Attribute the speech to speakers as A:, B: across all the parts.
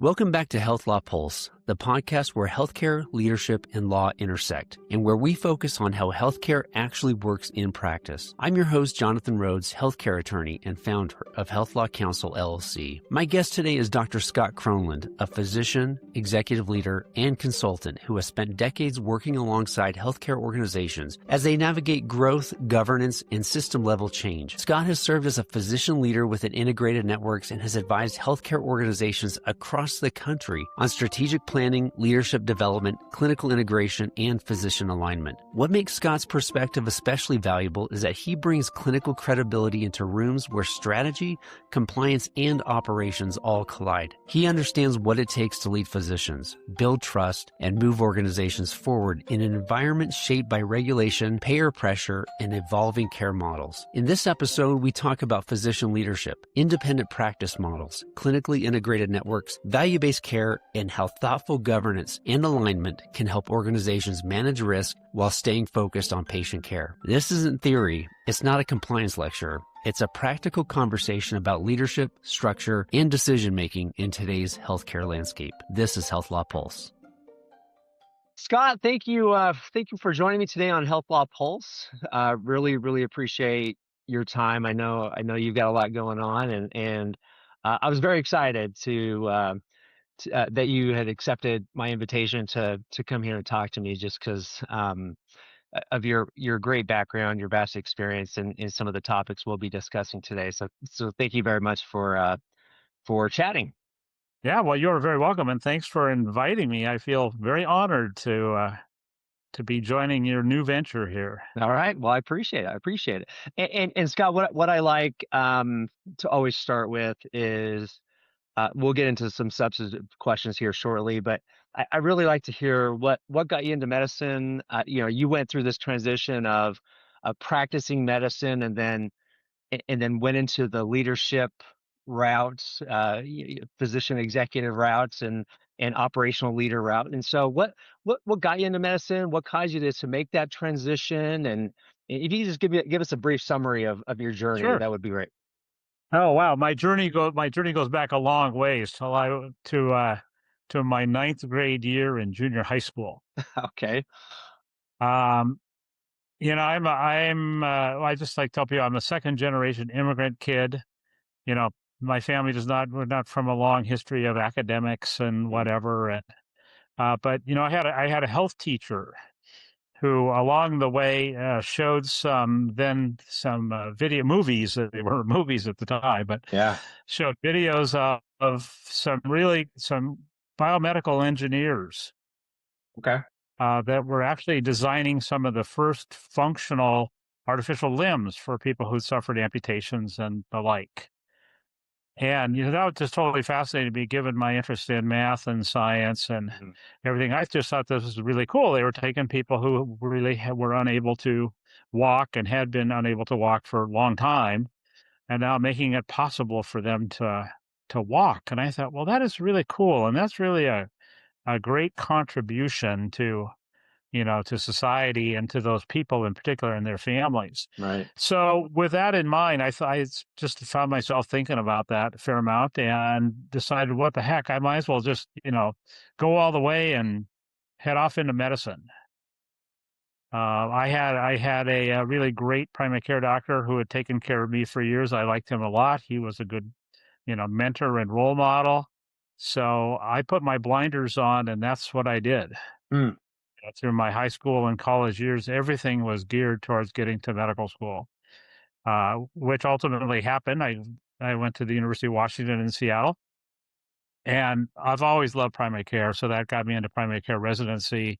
A: Welcome back to Health Law Pulse, the podcast where healthcare, leadership, and law intersect, and where we focus on how healthcare actually works in practice. I'm your host, Jonathan Rhodes, healthcare attorney and founder of Health Law Counsel, LLC. My guest today is Dr. Scott Kronlund, a physician, executive leader, and consultant who has spent decades working alongside healthcare organizations as they navigate growth, governance, and system-level change. Scott has served as a physician leader within integrated networks and has advised healthcare organizations across the country on strategic planning, leadership development, clinical integration, and physician alignment. What makes Scott's perspective especially valuable is that he brings clinical credibility into rooms where strategy, compliance, and operations all collide. He understands what it takes to lead physicians, build trust, and move organizations forward in an environment shaped by regulation, payer pressure, and evolving care models. In this episode, we talk about physician leadership, independent practice models, clinically integrated networks, value-based care, and how thoughtful governance and alignment can help organizations manage risk while staying focused on patient care. This isn't theory. It's not a compliance lecture. It's a practical conversation about leadership, structure, and decision-making in today's healthcare landscape. This is Health Law Pulse. Scott, thank you for joining me today on Health Law Pulse. Really appreciate your time. I know you've got a lot going on, and I was very excited that you had accepted my invitation to come here and talk to me, just because of your great background, your vast experience in some of the topics we'll be discussing today. So thank you very much for chatting.
B: Yeah, well, you're very welcome, and thanks for inviting me. I feel very honored to be joining your new venture here.
A: All right. Well, I appreciate it. And Scott, what I like to always start with is we'll get into some substantive questions here shortly, but I really like to hear what got you into medicine. You went through this transition of practicing medicine and then went into the leadership routes, physician executive routes and operational leader route. And so what got you into medicine? What caused you to make that transition? And if you just give us a brief summary of your journey,
B: Sure.
A: that would be great.
B: Oh wow, my journey goes back a long ways to my ninth grade year in junior high school.
A: Okay.
B: I just like to tell people I'm a second generation immigrant kid. My family we're not from a long history of academics and whatever. And but I had a health teacher who along the way showed some video movies. They were movies at the time, but showed videos of some biomedical engineers.
A: Okay.
B: That were actually designing some of the first functional artificial limbs for people who suffered amputations and the like. And that was just totally fascinating to me, given my interest in math and science and everything. I just thought this was really cool. They were taking people who really were unable to walk and had been unable to walk for a long time, and now making it possible for them to walk. And I thought, well, that is really cool, and that's really a great contribution to society and to those people in particular and their families.
A: Right.
B: So with that in mind, I just found myself thinking about that a fair amount and decided, what the heck, I might as well just, go all the way and head off into medicine. I had a really great primary care doctor who had taken care of me for years. I liked him a lot. He was a good, mentor and role model. So I put my blinders on, and that's what I did. Through my high school and college years, everything was geared towards getting to medical school, which ultimately happened. I went to the University of Washington in Seattle, and I've always loved primary care, so that got me into primary care residency,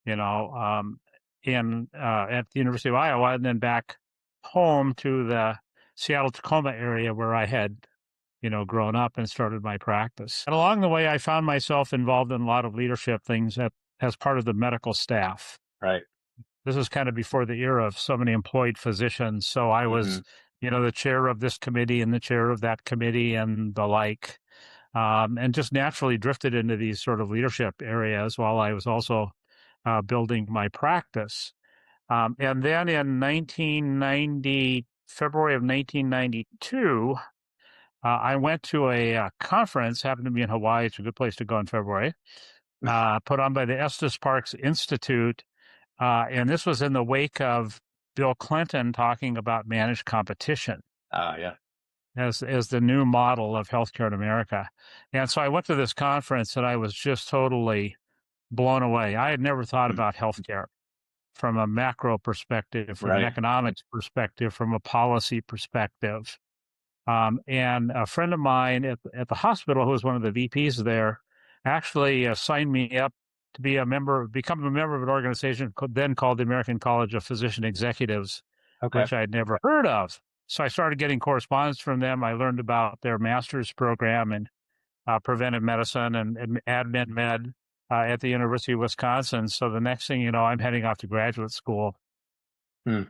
B: at the University of Iowa, and then back home to the Seattle-Tacoma area where I had, grown up and started my practice. And along the way, I found myself involved in a lot of leadership things as part of the medical staff.
A: Right.
B: This is kind of before the era of so many employed physicians. So I was, the chair of this committee and the chair of that committee and the like, and just naturally drifted into these sort of leadership areas while I was also building my practice. And then in February of 1992, I went to a conference, happened to be in Hawaii. It's a good place to go in February, put on by the Estes Parks Institute. And this was in the wake of Bill Clinton talking about managed competition
C: Yeah.
B: as the new model of healthcare in America. And so I went to this conference and I was just totally blown away. I had never thought about healthcare from a macro perspective, from an
C: Right.
B: economics perspective, from a policy perspective. And a friend of mine at the hospital, who was one of the VPs there, actually signed me up to become a member of an organization then called the American College of Physician Executives,
C: Okay.
B: which I'd never heard of. So I started getting correspondence from them. I learned about their master's program in preventive medicine and admin med at the University of Wisconsin. So the next thing you know, I'm heading off to graduate school
C: Hmm.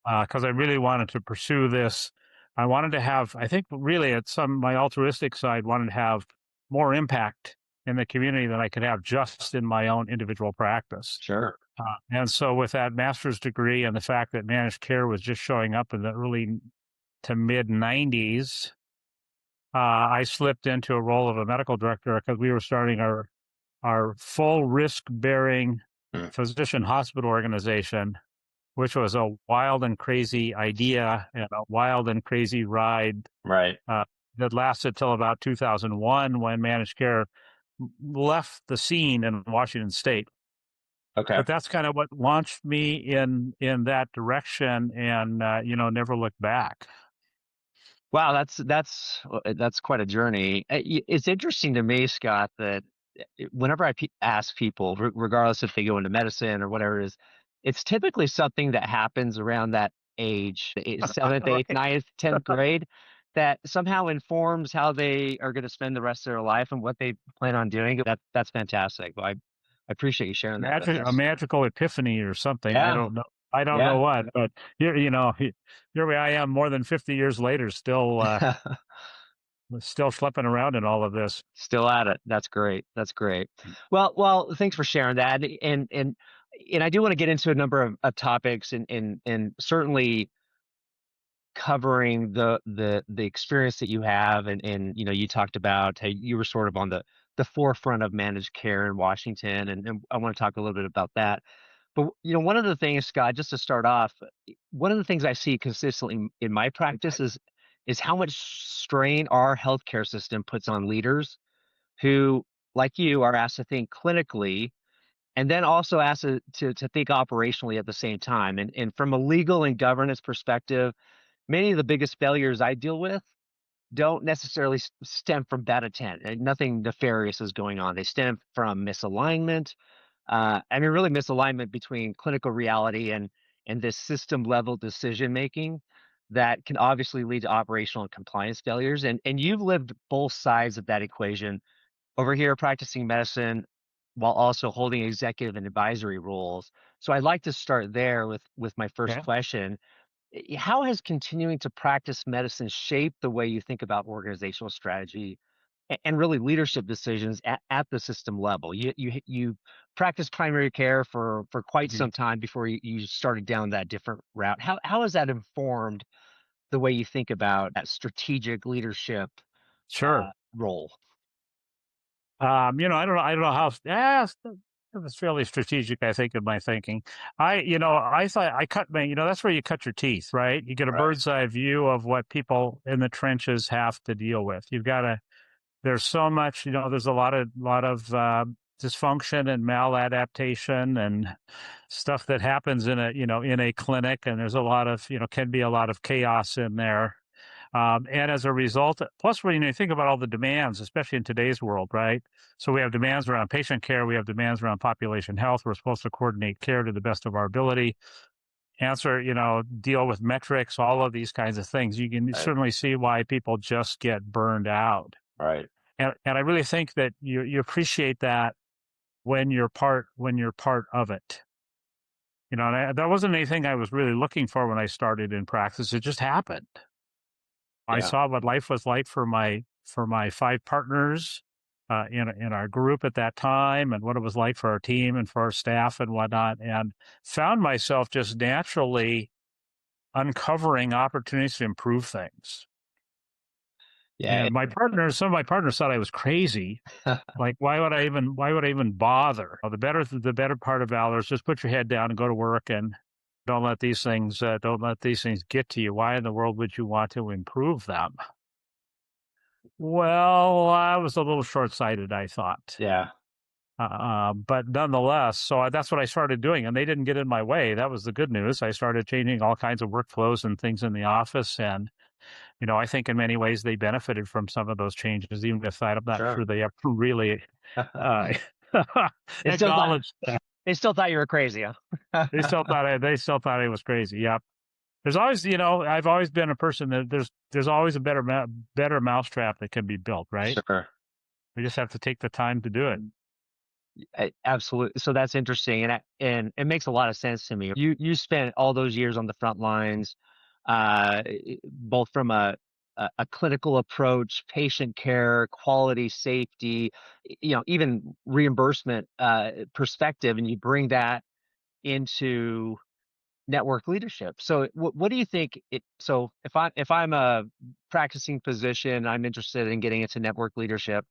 B: because I really wanted to pursue this. I wanted to have, I think, really at my altruistic side, wanted to have more impact in the community than I could have just in my own individual practice.
C: Sure.
B: And so, with that master's degree and the fact that managed care was just showing up in the early to mid 90s, I slipped into a role of a medical director because we were starting our full risk bearing
C: Hmm.
B: physician hospital organization, which was a wild and crazy idea and a wild and crazy ride
C: Right.
B: that lasted till about 2001 when managed care left the scene in Washington State.
C: Okay.
B: But that's kind of what launched me in that direction, and never looked back.
C: Wow, that's quite a journey. It's interesting to me, Scott, that whenever ask people, regardless if they go into medicine or whatever it is, it's typically something that happens around that age, seventh, eighth,
B: Right.
C: ninth, 10th grade, that somehow informs how they are going to spend the rest of their life and what they plan on doing. That's fantastic. I appreciate you sharing that with
B: A
C: us.
B: magical epiphany or something. I
C: Yeah,
B: don't know. I don't know
C: yeah.
B: what, but here I am more than 50 years later, still schlepping around in all of this.
C: Still at it. That's great. That's great. Well, thanks for sharing that. And I do want to get into a number of topics and certainly covering the experience that you have and you talked about how you were sort of on the forefront of managed care in Washington and I want to talk a little bit about that. But one of the things, Scott, just to start off, one of the things I see consistently in my practice is how much strain our healthcare system puts on leaders who, like you, are asked to think clinically and then also asked to think operationally at the same time. And from a legal and governance perspective, many of the biggest failures I deal with don't necessarily stem from bad intent. And nothing nefarious is going on. They stem from misalignment. Really misalignment between clinical reality and this system level decision making that can obviously lead to operational and compliance failures. And you've lived both sides of that equation over here practicing medicine while also holding executive and advisory roles. So I'd like to start there with my first
B: Okay.
C: question. How has continuing to practice medicine shaped the way you think about organizational strategy and really leadership decisions at the system level? You practiced primary care for quite
B: Mhm.
C: some time before you started down that different route. How has that informed the way you think about that strategic leadership
B: Sure.
C: role?
B: I don't know how. It was fairly strategic, I think, in my thinking. I thought I cut my. That's where you cut your teeth, right? You get a
C: Right.
B: bird's eye view of what people in the trenches have to deal with. You've got to. There's so much. There's a lot of dysfunction and maladaptation and stuff that happens in a clinic, and there's a lot of can be a lot of chaos in there. And as a result, plus when you think about all the demands, especially in today's world, right? So we have demands around patient care, we have demands around population health. We're supposed to coordinate care to the best of our ability, deal with metrics, all of these kinds of things. You can
C: Right.
B: certainly see why people just get burned out.
C: Right.
B: And I really think that you appreciate that when you're part of it. That wasn't anything I was really looking for when I started in practice. It just happened. I
C: Yeah.
B: saw what life was like for my five partners in our group at that time, and what it was like for our team and for our staff and whatnot, and found myself just naturally uncovering opportunities to improve things.
C: Yeah.
B: And some of my partners thought I was crazy. Like, why would I even bother? The better part of valor is just put your head down and go to work, and don't let these things get to you. Why in the world would you want to improve them? Well, I was a little short-sighted, I thought.
C: Yeah.
B: But nonetheless, that's what I started doing, and they didn't get in my way. That was the good news. I started changing all kinds of workflows and things in the office, and I think in many ways they benefited from some of those changes, even if I'm not
C: Sure.
B: sure they ever really uh,
C: They still thought
B: acknowledged that.
C: they still thought you were crazy, huh?
B: They still thought I was crazy. Yep. There's always, I've always been a person that there's always a better mousetrap that can be built, right?
C: Sure.
B: We just have to take the time to do it.
C: Absolutely. So that's interesting, and it makes a lot of sense to me. You spent all those years on the front lines, both from a clinical approach, patient care, quality, safety, even reimbursement perspective, and you bring that into network leadership. So what do you think so if I'm a practicing physician, I'm interested in getting into network leadership,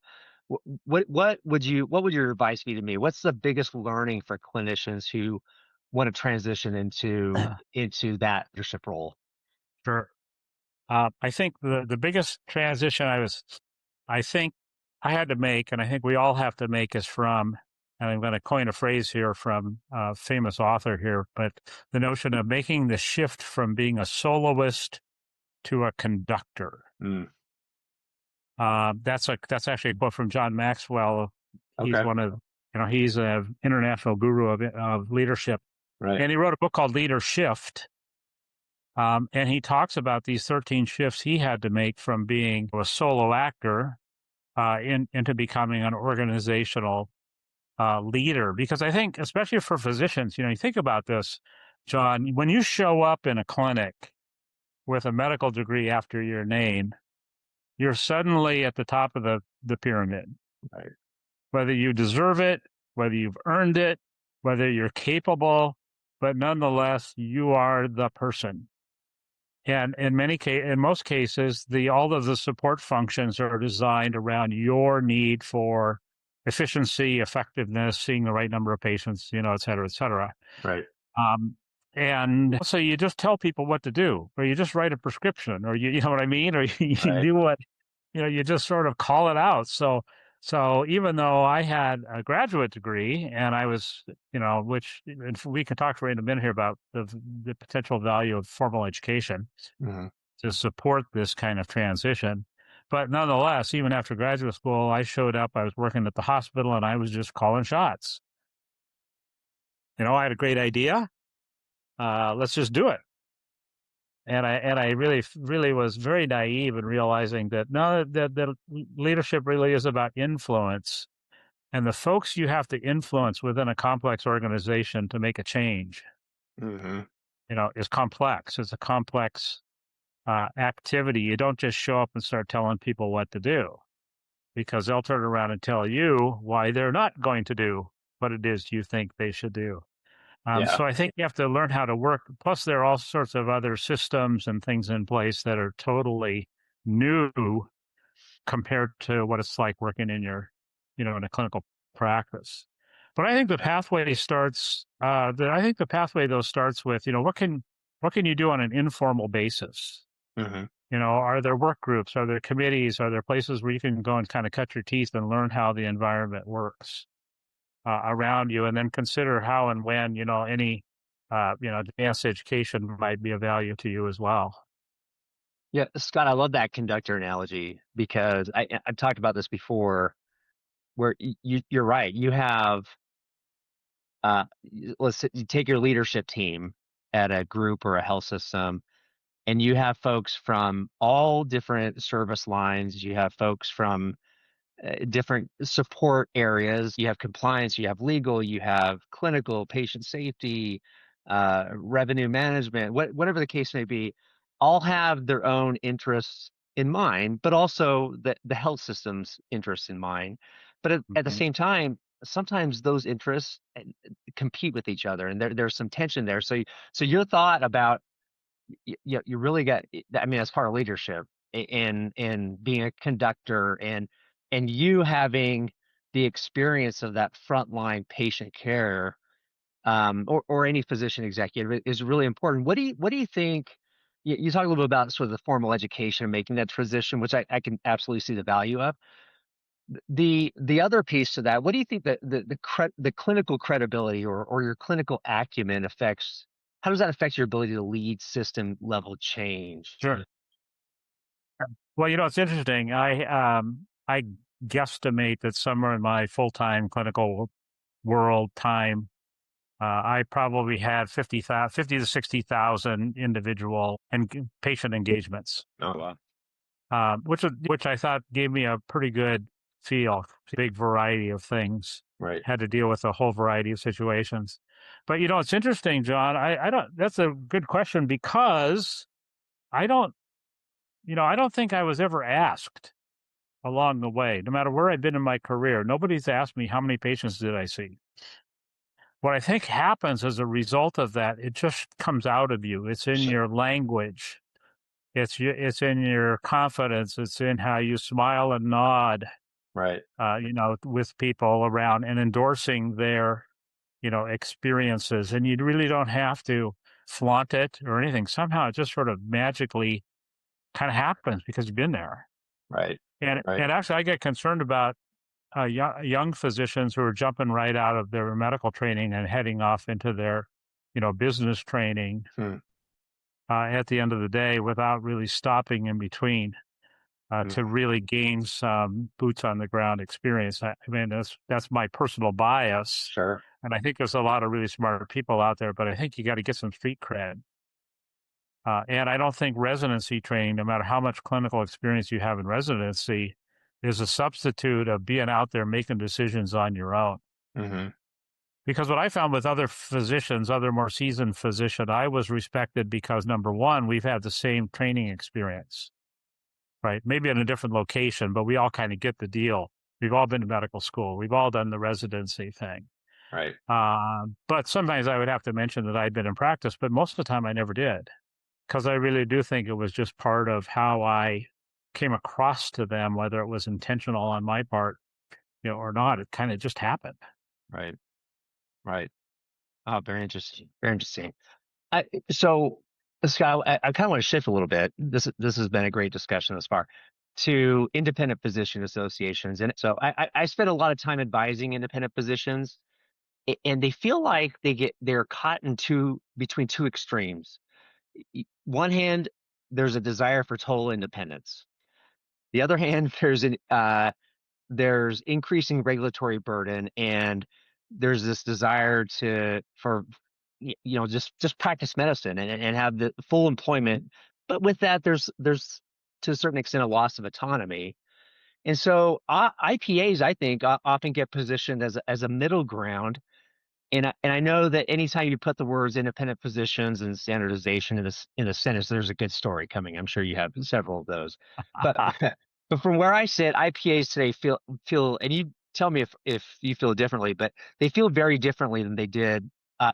C: what would your advice be to me? What's the biggest learning for clinicians who want to transition into that leadership role?
B: Sure. I think the biggest transition I think I had to make, and I think we all have to make, is from, and I'm going to coin a phrase here from a famous author here, but the notion of making the shift from being a soloist to a conductor.
C: Mm.
B: That's actually a quote from John Maxwell. He's
C: Okay.
B: one of, he's an international guru of leadership,
C: Right.
B: and he wrote a book called Leader Shift. And he talks about these 13 shifts he had to make from being a solo actor into becoming an organizational leader. Because I think, especially for physicians, you think about this, John, when you show up in a clinic with a medical degree after your name, you're suddenly at the top of the pyramid.
C: Right.
B: Whether you deserve it, whether you've earned it, whether you're capable, but nonetheless, you are the person. And in most cases, all of the support functions are designed around your need for efficiency, effectiveness, seeing the right number of patients, et cetera, et cetera.
C: Right.
B: And so you just tell people what to do, or you just write a prescription, or you know what I mean, or you
C: Right.
B: do what, you just sort of call it out. So even though I had a graduate degree and I was, which we can talk for in a minute here about the potential value of formal education
C: Mm-hmm.
B: to support this kind of transition. But nonetheless, even after graduate school, I showed up, I was working at the hospital, and I was just calling shots. I had a great idea. Let's just do it. And I really was very naive in realizing that no, that leadership really is about influence. And the folks you have to influence within a complex organization to make a change,
C: Mm-hmm.
B: is complex. It's a complex activity. You don't just show up and start telling people what to do, because they'll turn around and tell you why they're not going to do what it is you think they should do.
C: Yeah.
B: So I think you have to learn how to work. Plus, there are all sorts of other systems and things in place that are totally new compared to what it's like working in in a clinical practice. But I think the pathway starts. I think the pathway though starts with what can you do on an informal basis.
C: Mm-hmm.
B: Are there work groups? Are there committees? Are there places where you can go and kind of cut your teeth and learn how the environment works around you, and then consider how and when any advanced education might be of value to you as well.
C: Yeah, Scott, I love that conductor analogy because I've talked about this before, where you're right. You have you take your leadership team at a group or a health system, and you have folks from all different service lines. You have folks from different support areas. You have compliance, you have legal, you have clinical, patient safety, revenue management, whatever the case may be, all have their own interests in mind, but also the health system's interests in mind. But at the same time, sometimes those interests compete with each other, and there's some tension there. So your thought about you really got, I mean, as part of leadership, and being a conductor and you having the experience of that frontline patient care, or any physician executive is really important. What do you think? You talk a little bit about sort of the formal education and making that transition, which I can absolutely see the value of. The other piece to that, what do you think that the clinical credibility or your clinical acumen affects? How does that affect your ability to lead system level change?
B: Sure. Well, it's interesting. I guesstimate that somewhere in my full-time clinical world time, I probably had 50 to 60,000 individual and patient engagements.
C: Oh, wow.
B: Which I thought gave me a pretty good feel, big variety of things.
C: Right.
B: Had to deal with a whole variety of situations. But it's interesting, John. I don't. That's a good question because I don't. I don't think I was ever asked along the way, no matter where I've been in my career. Nobody's asked me how many patients did I see. What I think happens as a result of that, it just comes out of you. It's in your language. It's in your confidence. It's in how you smile and nod,
C: Right.
B: with people around and endorsing their, experiences. And you really don't have to flaunt it or anything. Somehow it just sort of magically kind of happens because you've been there.
C: Right.
B: And
C: Right.
B: and actually, I get concerned about young physicians who are jumping right out of their medical training and heading off into their, business training. At the end of the day, without really stopping in between to really gain some boots on the ground experience. I mean, that's my personal bias.
C: Sure.
B: And I think there's a lot of really smart people out there, but I think you got to get some street cred. And I don't think residency training, no matter how much clinical experience you have in residency, is a substitute of being out there making decisions on your own.
C: Mm-hmm.
B: Because what I found with other physicians, other more seasoned physicians, I was respected because, number one, we've had the same training experience, right? Maybe in a different location, but we all kind of get the deal. We've all been to medical school. We've all done the residency thing.
C: Right.
B: But sometimes I would have to mention that I'd been in practice, but most of the time I never did, because I really do think it was just part of how I came across to them, whether it was intentional on my part, or not. It kind of just happened.
C: Right. Right. Oh, very interesting. Very interesting. So, Scott, I kind of want to shift a little bit. This has been a great discussion thus far to independent physician associations. And so I spent a lot of time advising independent physicians, and they feel like they're caught between two extremes. One hand, there's a desire for total independence. The other hand, there's increasing regulatory burden, and there's this desire for just practice medicine and have the full employment. But with that, there's to a certain extent a loss of autonomy. And so IPAs, I think, often get positioned as a middle ground. And I know that anytime you put the words independent physicians and standardization in a sentence, there's a good story coming. I'm sure you have several of those. But but from where I sit, IPAs today feel, and you tell me if you feel differently, but they feel very differently than they did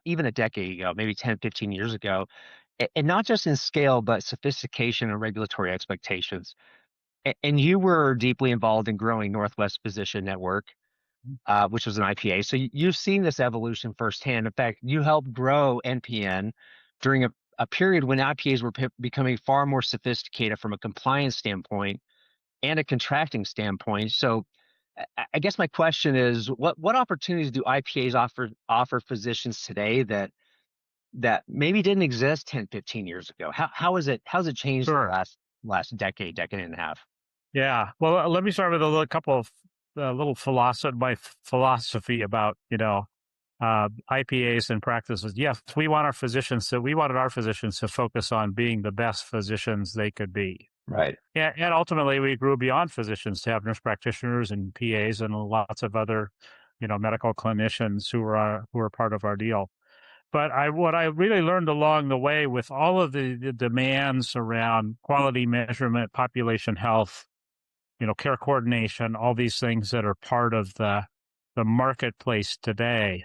C: even a decade ago, maybe 10, 15 years ago. And not just in scale, but sophistication and regulatory expectations. And you were deeply involved in growing Northwest Physician Network, which was an IPA. So you've seen this evolution firsthand. In fact, you helped grow NPN during a period when IPAs were becoming far more sophisticated from a compliance standpoint and a contracting standpoint. So I guess my question is, what opportunities do IPAs offer physicians today that maybe didn't exist 10, 15 years ago? How's it changed
B: Sure.
C: in the last decade and a half?
B: Yeah. Well, let me start with a couple of my philosophy about, IPAs and practices. Yes, we wanted our physicians to focus on being the best physicians they could be.
C: Right.
B: And ultimately, we grew beyond physicians to have nurse practitioners and PAs and lots of other, medical clinicians who were part of our deal. But what I really learned along the way with all of the demands around quality measurement, population health, care coordination, all these things that are part of the marketplace today,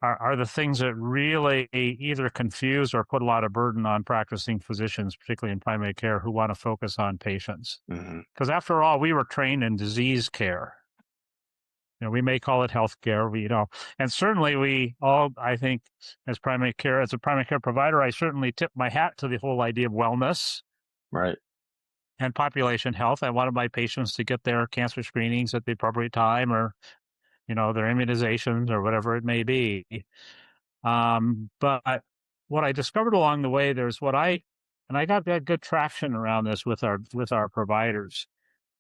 B: are the things that really either confuse or put a lot of burden on practicing physicians, particularly in primary care, who want to focus on patients. Because after all, we were trained in disease care. We may call it healthcare, and certainly we all, I think, as a primary care provider, I certainly tip my hat to the whole idea of wellness.
C: Right.
B: And population health. I wanted my patients to get their cancer screenings at the appropriate time, or, their immunizations or whatever it may be. But what I discovered along the way, and I got that good traction around this with our providers,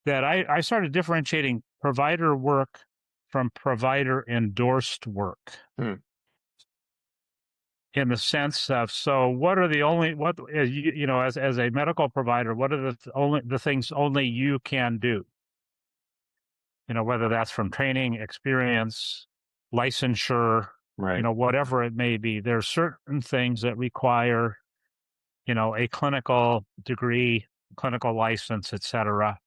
B: that I started differentiating provider work from provider endorsed work. In the sense of, so what are the only, as a medical provider, what are the things only you can do? Whether that's from training, experience, licensure,
C: right.
B: Whatever it may be. There are certain things that require, a clinical degree, clinical license, et cetera.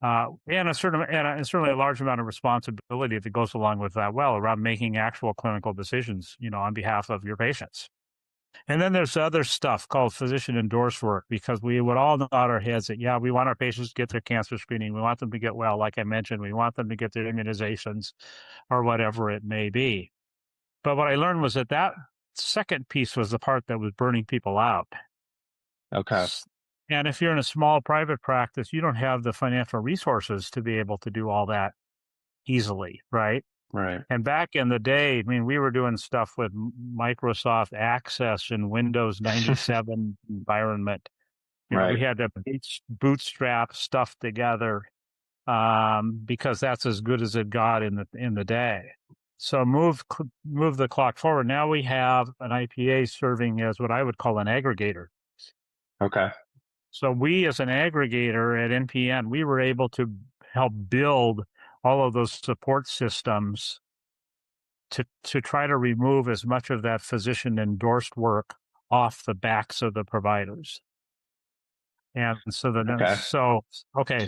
B: And certainly a large amount of responsibility that goes along with that, around making actual clinical decisions, on behalf of your patients. And then there's other stuff called physician endorsed work, because we would all nod our heads that, we want our patients to get their cancer screening. We want them to get well, like I mentioned. We want them to get their immunizations or whatever it may be. But what I learned was that second piece was the part that was burning people out.
C: Okay.
B: And if you're in a small private practice, you don't have the financial resources to be able to do all that easily, right?
C: Right.
B: And back in the day, we were doing stuff with Microsoft Access and Windows 97 environment.
C: Right.
B: We had to bootstrap stuff together because that's as good as it got in the day. So move the clock forward. Now we have an IPA serving as what I would call an aggregator.
C: Okay.
B: So we, as an aggregator at NPN, we were able to help build all of those support systems to try to remove as much of that physician endorsed work off the backs of the providers. And so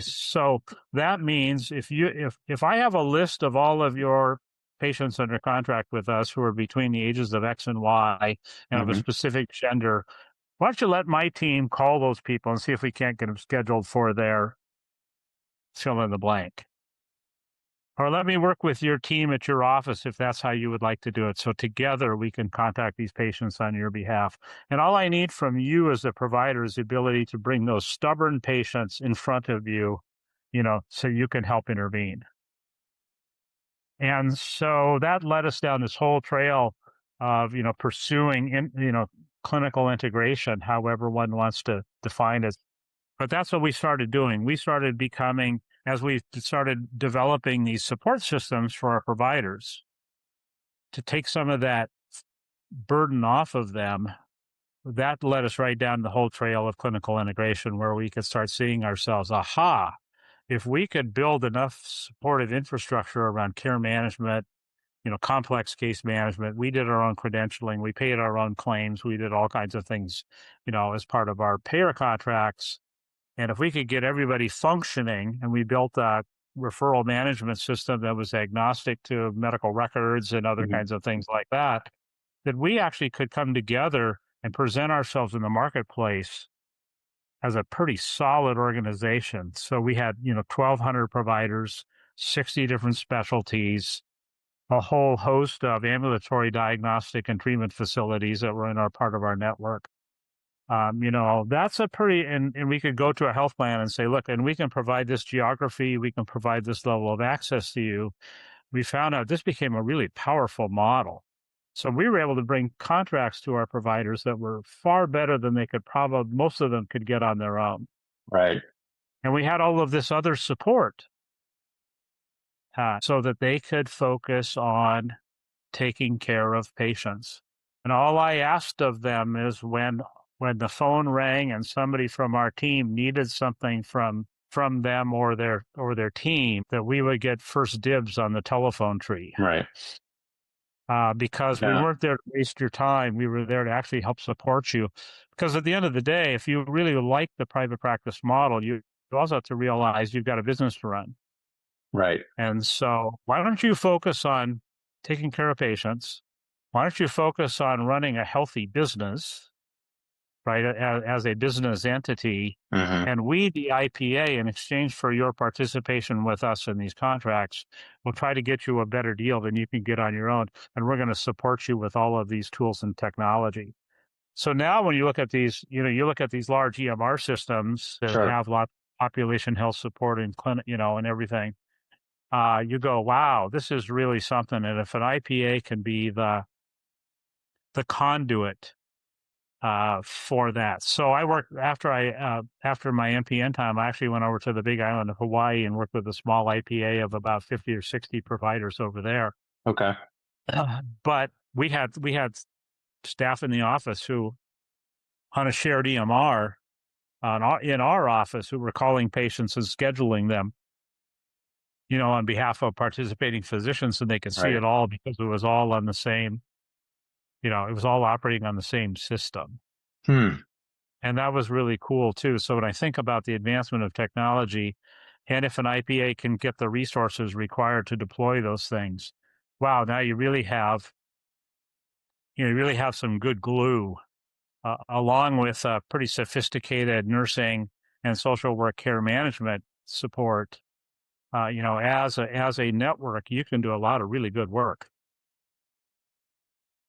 B: so that means if I have a list of all of your patients under contract with us who are between the ages of X and Y and of a specific gender, why don't you let my team call those people and see if we can't get them scheduled for their fill in the blank. Or let me work with your team at your office if that's how you would like to do it. So together we can contact these patients on your behalf. And all I need from you as a provider is the ability to bring those stubborn patients in front of you, so you can help intervene. And so that led us down this whole trail of, pursuing, clinical integration, however one wants to define it. But that's what we started doing. We started becoming, as we started developing these support systems for our providers, to take some of that burden off of them. That led us right down the whole trail of clinical integration, where we could start seeing ourselves, if we could build enough supportive infrastructure around care management, complex case management, we did our own credentialing, we paid our own claims, we did all kinds of things, as part of our payer contracts. And if we could get everybody functioning, and we built a referral management system that was agnostic to medical records and other kinds of things like that, that we actually could come together and present ourselves in the marketplace as a pretty solid organization. So we had, 1,200 providers, 60 different specialties, a whole host of ambulatory diagnostic and treatment facilities that were in our part of our network. That's a pretty, and we could go to a health plan and say, look, and we can provide this geography, we can provide this level of access to you. We found out this became a really powerful model. So we were able to bring contracts to our providers that were far better than they could most of them could get on their own.
C: Right.
B: And we had all of this other support so that they could focus on taking care of patients. And all I asked of them is when the phone rang and somebody from our team needed something from them or their team, that we would get first dibs on the telephone tree.
C: Right.
B: Because we weren't there to waste your time. We were there to actually help support you. Because at the end of the day, if you really like the private practice model, you also have to realize you've got a business to run.
C: Right.
B: And so why don't you focus on taking care of patients, Why don't you focus on running a healthy business, right, as a business entity, and we, the IPA, in exchange for your participation with us in these contracts, will try to get you a better deal than you can get on your own, and we're going to support you with all of these tools and technology. So now when you look at these, you look at these large EMR systems that
C: Sure.
B: have population health support and clinic, and everything, you go, wow, this is really something. And if an IPA can be the conduit for that. So I worked after my NPN time. I actually went over to the Big Island of Hawaii and worked with a small IPA of about 50 or 60 providers over there.
C: Okay.
B: But we had staff in the office who, on a shared EMR, in our office, who were calling patients and scheduling them, on behalf of participating physicians, so they could see it all, because it was all on the same. It was all operating on the same system. And that was really cool too. So when I think about the advancement of technology, and if an IPA can get the resources required to deploy those things, wow, now you really have some good glue, along with pretty sophisticated nursing and social work care management support. As a network, you can do a lot of really good work.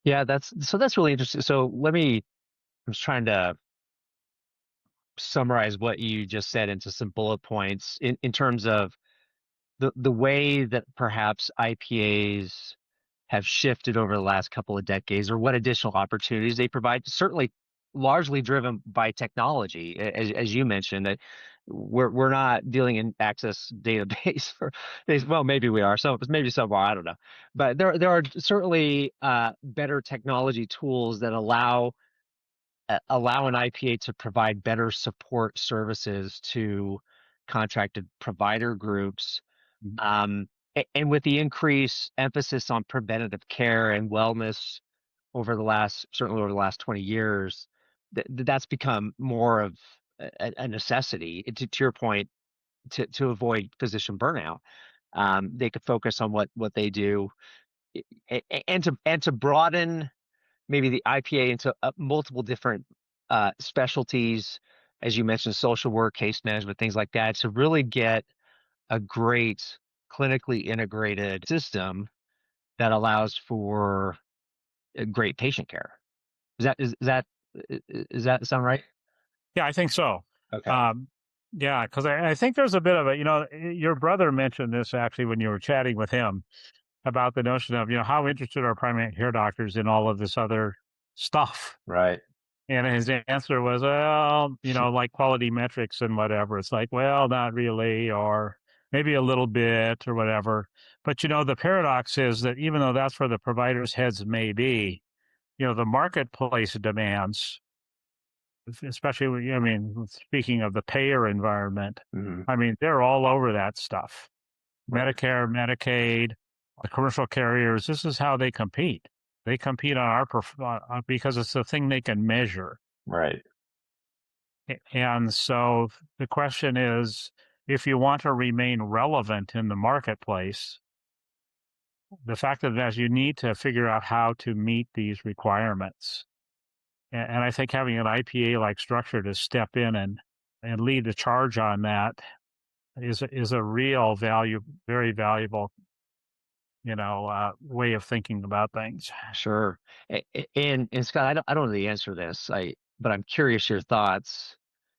C: Yeah, that's really interesting. So I'm just trying to summarize what you just said into some bullet points in terms of the way that perhaps IPAs have shifted over the last couple of decades, or what additional opportunities they provide. Certainly largely driven by technology, as you mentioned, that we're not dealing in access database for these. Well, maybe we are. Maybe some are. I don't know. But there are certainly better technology tools that allow an IPA to provide better support services to contracted provider groups. And with the increased emphasis on preventative care and wellness certainly over the last 20 years, that's become more of a necessity. To your point, to avoid physician burnout, they could focus on what they do, and to broaden maybe the IPA into multiple different specialties, as you mentioned, social work, case management, things like that, to really get a great clinically integrated system that allows for great patient care. Does that sound right?
B: Yeah, I think so.
C: Okay.
B: Yeah, because I think there's a bit of your brother mentioned this actually when you were chatting with him about the notion of, how interested are primary care doctors in all of this other stuff.
C: Right.
B: And his answer was, well, like quality metrics and whatever. It's like, well, not really, or maybe a little bit or whatever. But, the paradox is that even though that's where the providers' heads may be, the marketplace demands, especially, speaking of the payer environment, they're all over that stuff.
C: Right.
B: Medicare, Medicaid, the commercial carriers, this is how they compete. They compete on because it's the thing they can measure.
C: Right.
B: And so the question is, if you want to remain relevant in the marketplace, the fact of that is you need to figure out how to meet these requirements. And I think having an IPA-like structure to step in and lead the charge on that is a real value, very valuable, way of thinking about things.
C: Sure. And Scott, I don't know the answer to this. But I'm curious your thoughts.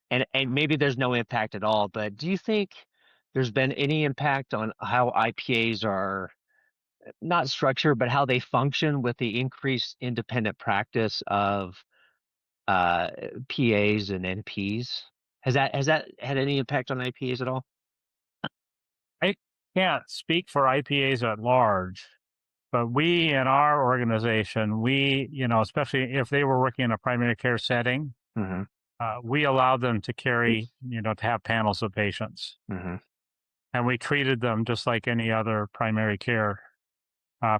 C: And maybe there's no impact at all, but do you think there's been any impact on how IPAs are not structured, but how they function with the increased independent practice of PAs and NPs? Has that had any impact on IPAs at all?
B: I can't speak for IPAs at large, but we in our organization, especially if they were working in a primary care setting, we allowed them to carry, to have panels of patients. And we treated them just like any other primary care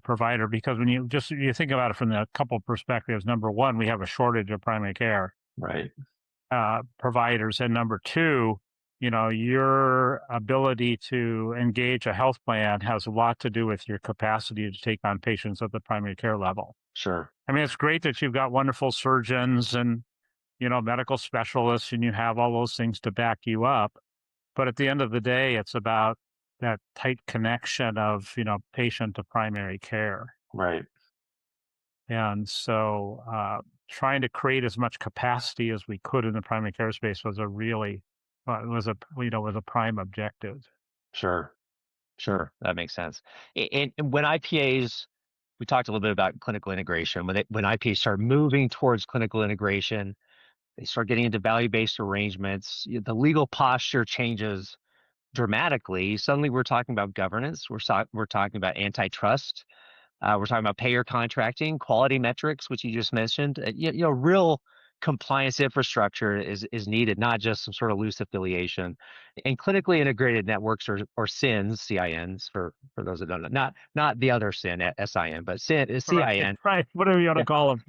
B: provider, because when you think about it from a couple of perspectives, number one, we have a shortage of primary care providers. And number two, your ability to engage a health plan has a lot to do with your capacity to take on patients at the primary care level.
C: Sure.
B: I mean, it's great that you've got wonderful surgeons and, medical specialists, and you have all those things to back you up. But at the end of the day, it's about that tight connection of, patient to primary care.
C: Right.
B: And so trying to create as much capacity as we could in the primary care space was a really, was a prime objective.
C: Sure. Sure. That makes sense. And when IPAs, we talked a little bit about clinical integration. When IPAs start moving towards clinical integration, they start getting into value-based arrangements. The legal posture changes dramatically. Suddenly, we're talking about governance. We're talking about antitrust. We're talking about payer contracting, quality metrics, which you just mentioned. Real compliance infrastructure is needed, not just some sort of loose affiliation. And clinically integrated networks, or CINs, CINs for those that don't know, not the other CIN, SIN, but CIN.
B: Right. Whatever you want to call them.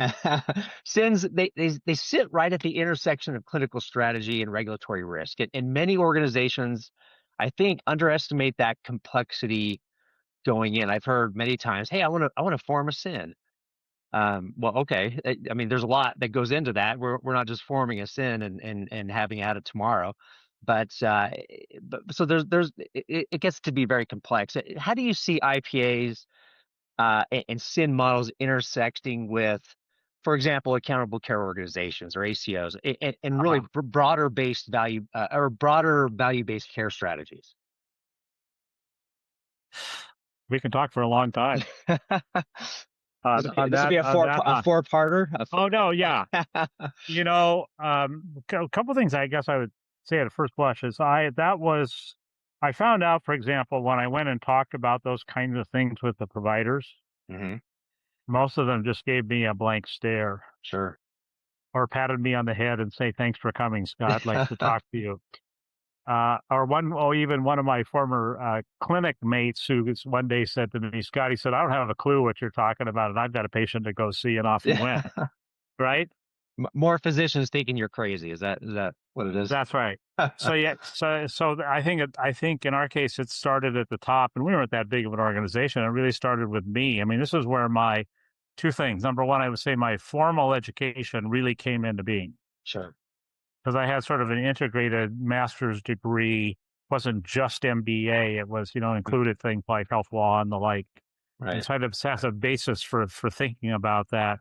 C: CINs, they sit right at the intersection of clinical strategy and regulatory risk. And many organizations, I think, underestimate that complexity going in. I've heard many times, "Hey, I want to form a SIN." Well, okay. I mean, there's a lot that goes into that. We're not just forming a SIN and having at it tomorrow, but so it gets to be very complex. How do you see IPAs and SIN models intersecting with, for example, accountable care organizations or ACOs, and really broader value-based care strategies?
B: We can talk for a long time.
C: This would be a four-parter.
B: Oh no, yeah. A couple things I guess I would say at first blush is I found out, for example, when I went and talked about those kinds of things with the providers,
C: Mm-hmm.
B: most of them just gave me a blank stare.
C: Sure.
B: Or patted me on the head and say, "Thanks for coming, Scott. I'd like to talk to you." Even one of my former clinic mates who one day said to me, "Scott," he said, "I don't have a clue what you're talking about, and I've got a patient to go see," and off he went. Right?
C: More physicians thinking you're crazy. Is that what it is?
B: That's right. So yeah, so I think in our case it started at the top, and we weren't that big of an organization. It really started with me. I mean, this is where my two things. Number one, I would say my formal education really came into being.
C: Sure.
B: Because I had sort of an integrated master's degree, wasn't just MBA. It was, included things like health law and the like.
C: Right.
B: And so I had a basis for thinking about that.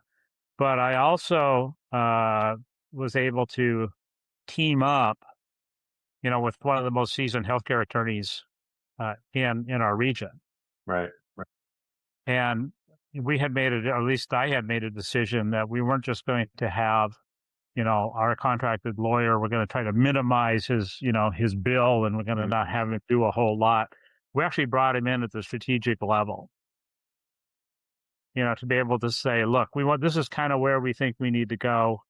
B: But I also was able to team up, with one of the most seasoned healthcare attorneys in our region.
C: Right.
B: And we had made it, or at least I had made a decision that we weren't just going to have, our contracted lawyer, we're going to try to minimize his bill, and we're going to not have him do a whole lot. We actually brought him in at the strategic level, to be able to say, look, this is kind of where we think we need to go.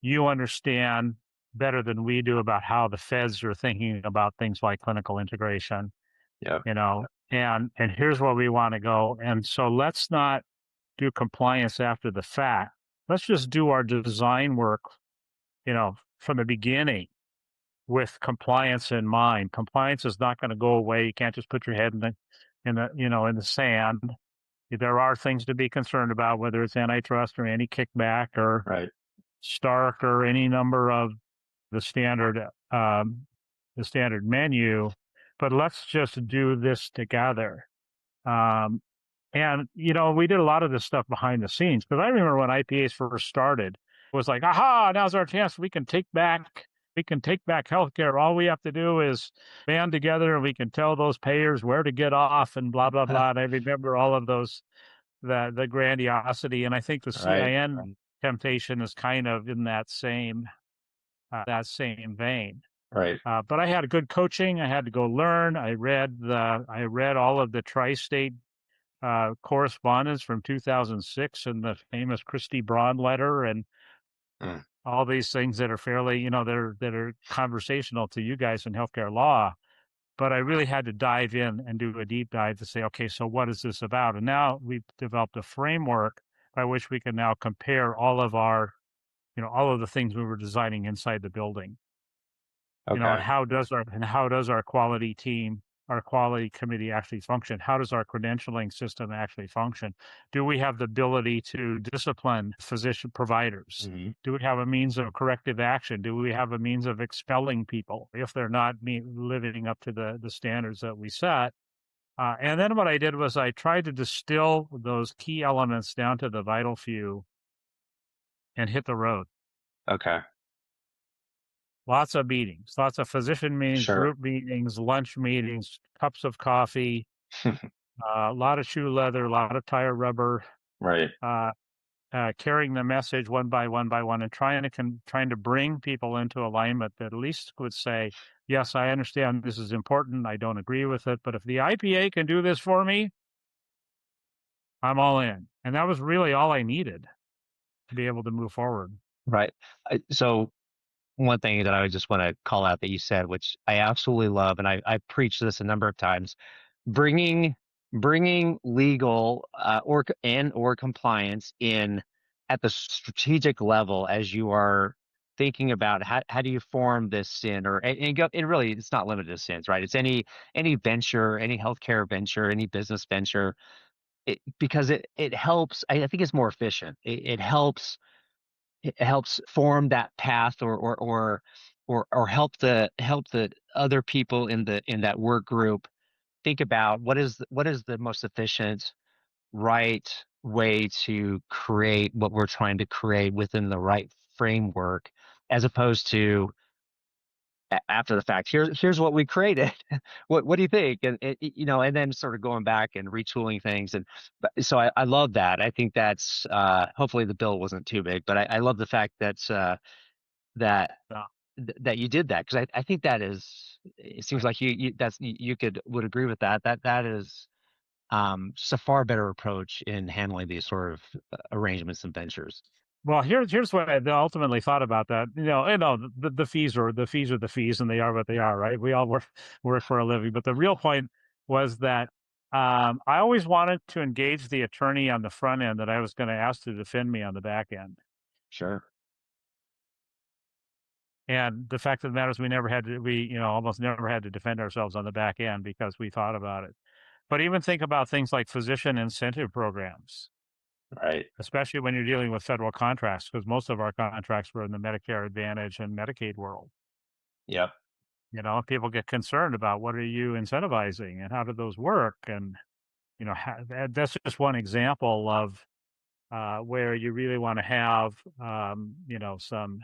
B: You understand better than we do about how the feds are thinking about things like clinical integration.
C: Yeah.
B: And here's where we want to go. And so let's not do compliance after the fact. Let's just do our design work, from the beginning with compliance in mind. Compliance is not going to go away. You can't just put your head in the sand. There are things to be concerned about, whether it's antitrust or any kickback or
C: right.
B: Stark or any number of the standard menu. But let's just do this together. And we did a lot of this stuff behind the scenes, because I remember when IPAs first started, it was like, aha, now's our chance. We can take back healthcare. All we have to do is band together, and we can tell those payers where to get off and blah, blah, blah. And I remember all of those, the grandiosity. And I think the CIN temptation is kind of in that same vein.
C: Right.
B: But I had good coaching. I had to go learn. I read all of the tri-state correspondence from 2006 and the famous Christie Braun letter, and all these things that are fairly, that are conversational to you guys in healthcare law. But I really had to dive in and do a deep dive to say, okay, so what is this about? And now we've developed a framework by which we can now compare all of our, all of the things we were designing inside the building. Okay. And how does our quality team our quality committee actually function? How does our credentialing system actually function? Do we have the ability to discipline physician providers?
C: Mm-hmm.
B: Do we have a means of corrective action? Do we have a means of expelling people if they're not living up to the standards that we set? And then what I did was I tried to distill those key elements down to the vital few and hit the road.
C: Okay.
B: Lots of meetings, lots of physician meetings,
C: Sure.
B: group meetings, lunch meetings, cups of coffee, a lot of shoe leather, a lot of tire rubber,
C: Right.
B: carrying the message one by one by one, and trying to bring people into alignment that at least would say, yes, I understand this is important. I don't agree with it, but if the IPA can do this for me, I'm all in. And that was really all I needed to be able to move forward.
C: Right. So one thing that I would just want to call out that you said, which I absolutely love, and I preached this a number of times, bringing legal or compliance in at the strategic level as you are thinking about how do you form this sin, or and really it's not limited to sins, right? It's any venture, any healthcare venture, any business venture, because it helps. I think it's more efficient. It helps form that path, or help the other people in that work group think about what is the most efficient, right way to create what we're trying to create within the right framework, as opposed to after the fact. Here's what we created. What do you think? And and then sort of going back and retooling things. And so I love that. I think that's hopefully the bill wasn't too big, but I love the fact that that
B: Yeah.
C: that you did that, because I think that is, it seems like you would agree with that, that is just a far better approach in handling these sort of arrangements and ventures.
B: Well, here's what I ultimately thought about that. The fees are the fees, and they are what they are, right? We all work for a living, but the real point was that I always wanted to engage the attorney on the front end that I was going to ask to defend me on the back end.
C: Sure.
B: And the fact of the matter is, we almost never had to defend ourselves on the back end because we thought about it. But even think about things like physician incentive programs,
C: Right.
B: especially when you're dealing with federal contracts, because most of our contracts were in the Medicare Advantage and Medicaid world.
C: Yep.
B: People get concerned about what are you incentivizing and how do those work? And, that's just one example of where you really want to have, some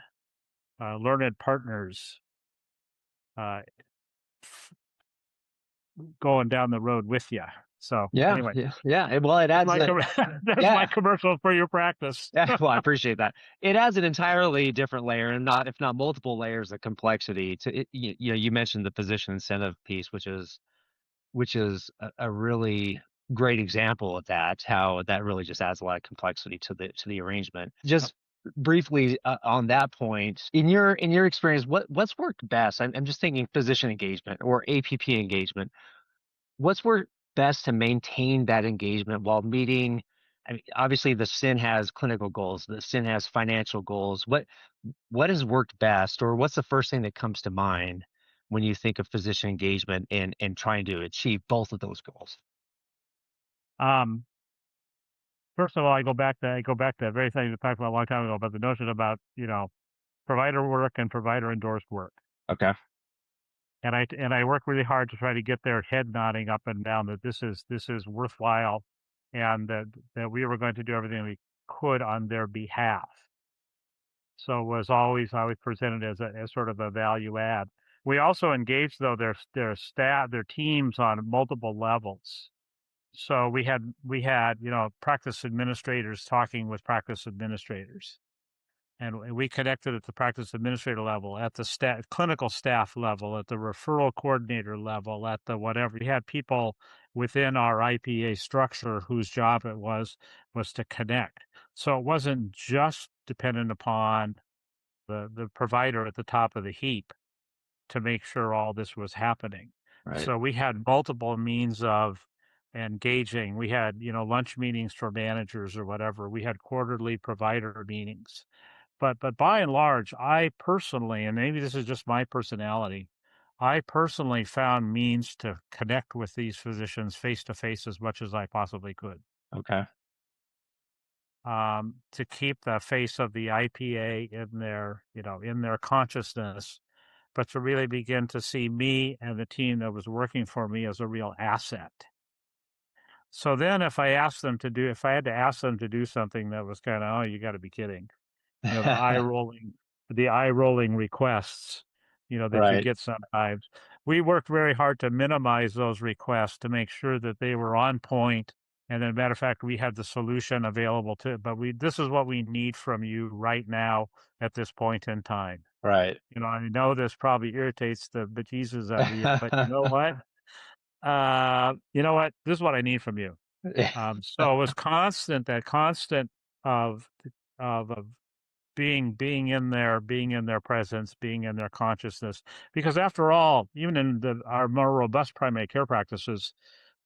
B: learned partners going down the road with you. So anyway,
C: yeah. Well, it adds
B: that's my commercial for your practice.
C: Yeah, well, I appreciate that. It adds an entirely different layer, and if not multiple layers of complexity to it. You mentioned the physician incentive piece, which is a really great example of that, how that really just adds a lot of complexity to the arrangement. Just briefly on that point, in your experience, what's worked best? I'm just thinking physician engagement or APP engagement. What's worked best to maintain that engagement while meeting? I mean, obviously the SIN has clinical goals, the SIN has financial goals. What has worked best, or what's the first thing that comes to mind when you think of physician engagement and trying to achieve both of those goals?
B: First of all, I go back to that very thing we talked about a long time ago about the notion about provider work and provider endorsed work.
C: Okay.
B: And I work really hard to try to get their head nodding up and down that this is worthwhile, and that we were going to do everything we could on their behalf. So it was always presented as sort of a value add. We also engaged though their staff, their teams on multiple levels. So we had practice administrators talking with practice administrators. And we connected at the practice administrator level, at the clinical staff level, at the referral coordinator level, at the whatever. We had people within our IPA structure whose job it was to connect. So it wasn't just dependent upon the provider at the top of the heap to make sure all this was happening.
C: Right.
B: So we had multiple means of engaging. We had, lunch meetings for managers or whatever. We had quarterly provider meetings. But by and large, I personally, and maybe this is just my personality, I personally found means to connect with these physicians face to face as much as I possibly could.
C: Okay.
B: To keep the face of the IPA in their consciousness, but to really begin to see me and the team that was working for me as a real asset. So then if I had to ask them to do something that was kind of, oh, you got to be kidding, the eye rolling requests, that you
C: Right.
B: get sometimes. We worked very hard to minimize those requests to make sure that they were on point. And as a matter of fact, we had the solution available but this is what we need from you right now at this point in time.
C: Right.
B: I know this probably irritates the bejesus out of you, but you know what? This is what I need from you. So it was that constant of of being in their presence, being in their consciousness. Because after all, even in our more robust primary care practices,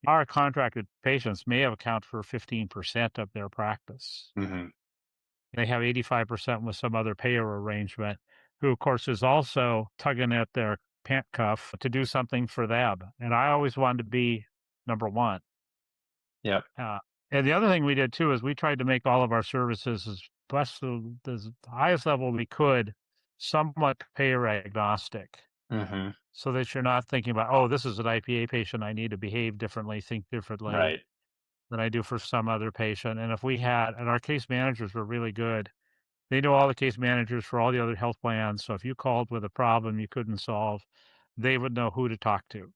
B: our contracted patients may have account for 15% of their practice.
C: Mm-hmm.
B: They have 85% with some other payer arrangement, who, of course, is also tugging at their pant cuff to do something for them. And I always wanted to be number one.
C: Yep.
B: And the other thing we did too is we tried to make all of our services as the highest level we could, somewhat payer agnostic,
C: Mm-hmm.
B: so that you're not thinking about, oh, this is an IPA patient, I need to behave differently, think differently
C: Right.
B: than I do for some other patient. And and our case managers were really good. They know all the case managers for all the other health plans. So if you called with a problem you couldn't solve, they would know who to talk to.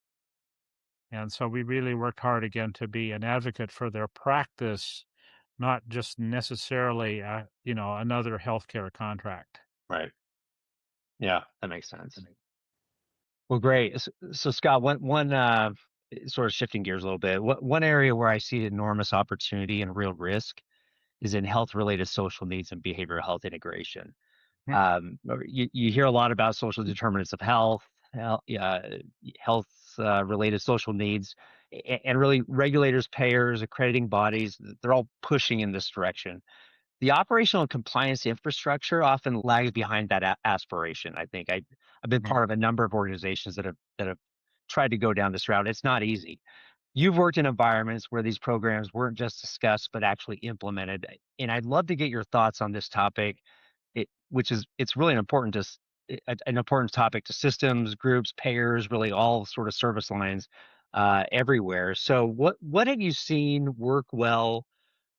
B: And so we really worked hard again to be an advocate for their practice, not just necessarily, another healthcare contract.
C: Right. Yeah, that makes sense. Well, great. So Scott, one sort of shifting gears a little bit. One area where I see enormous opportunity and real risk is in health-related social needs and behavioral health integration.
B: Hmm.
C: You hear a lot about social determinants of health related social needs, and really regulators, payers, accrediting bodies, they're all pushing in this direction. The operational and compliance infrastructure often lags behind that aspiration. I think I've been
B: Mhm.
C: part of a number of organizations that have tried to go down this route. It's not easy. You've worked in environments where these programs weren't just discussed but actually implemented, and I'd love to get your thoughts on this topic. It's really an important topic to systems, groups, payers, really all sort of service lines everywhere. So what have you seen work well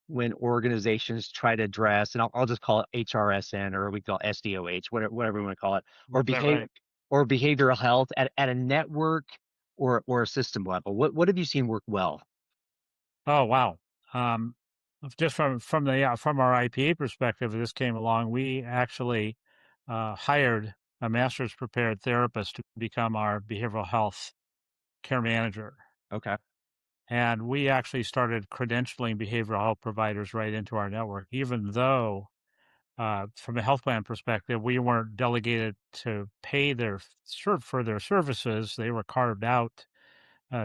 C: when organizations try to address, and I'll just call it HRSN, or we call SDOH, whatever we want to call it, or
B: Is that right?
C: behavioral health at a network or a system level? What have you seen work well?
B: Oh, wow. Um, just from our IPA perspective, this came along. We actually hired a master's prepared therapist to become our behavioral health care manager.
C: Okay.
B: And we actually started credentialing behavioral health providers right into our network, even though, from a health plan perspective, we weren't delegated to pay for their services. They were carved out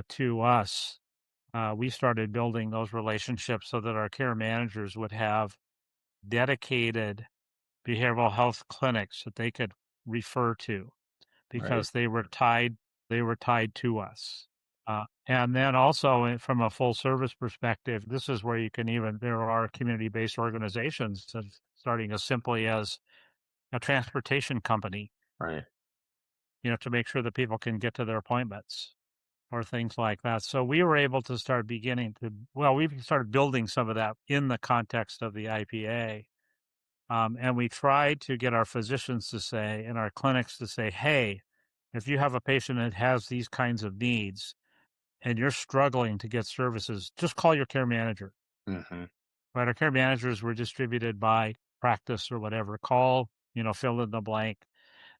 B: to us. We started building those relationships so that our care managers would have dedicated behavioral health clinics that they could refer to,
C: Right.
B: because they were tied to us. And then also, from a full service perspective, this is where there are community-based organizations starting as simply as a transportation company,
C: Right.
B: to make sure that people can get to their appointments or things like that. So we were able to we started building some of that in the context of the IPA. And we tried to get our physicians to say, and our clinics to say, hey, if you have a patient that has these kinds of needs and you're struggling to get services, just call your care manager.
C: Mm-hmm.
B: Right? Our care managers were distributed by practice or whatever. Fill in the blank.